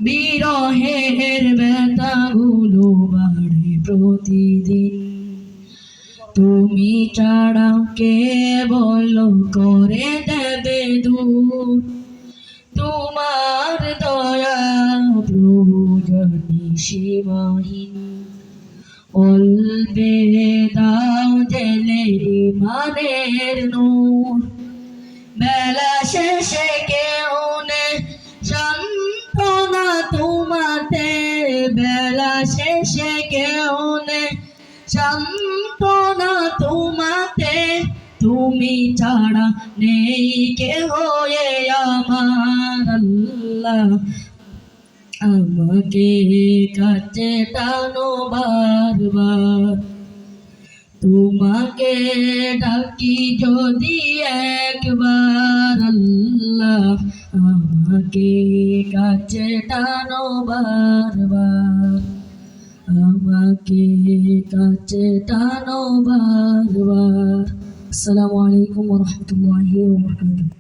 বিরহের ব্যথাগুলো বাড়ে প্রতিদিন। তুমি ছাড়া কে বলো করে দেবে দূর, তোমার দয়া প্রভু জানি সীমাহীন। অল্পে দাও জেলে ইমানের নূর, বেলা শেষে কেউ নেই সান্ত্বনা তোমাতে, বেলা শেষে কেউ নেই সান্ত্বনা তোমাতে। তুমি ছাড়া নেই কেহ এ আমার আল্লাহ, আমাকে কাছে টানো বারবার। তোমাকে ডাকি যদি একবার আল্লাহ, আমাকে কাছে টানো বারবার, আমাকে কাছে টানো বারবার। আসসালামু আলাইকুম ওয়া রাহমাতুল্লাহি ওয়া বারাকাতুহু।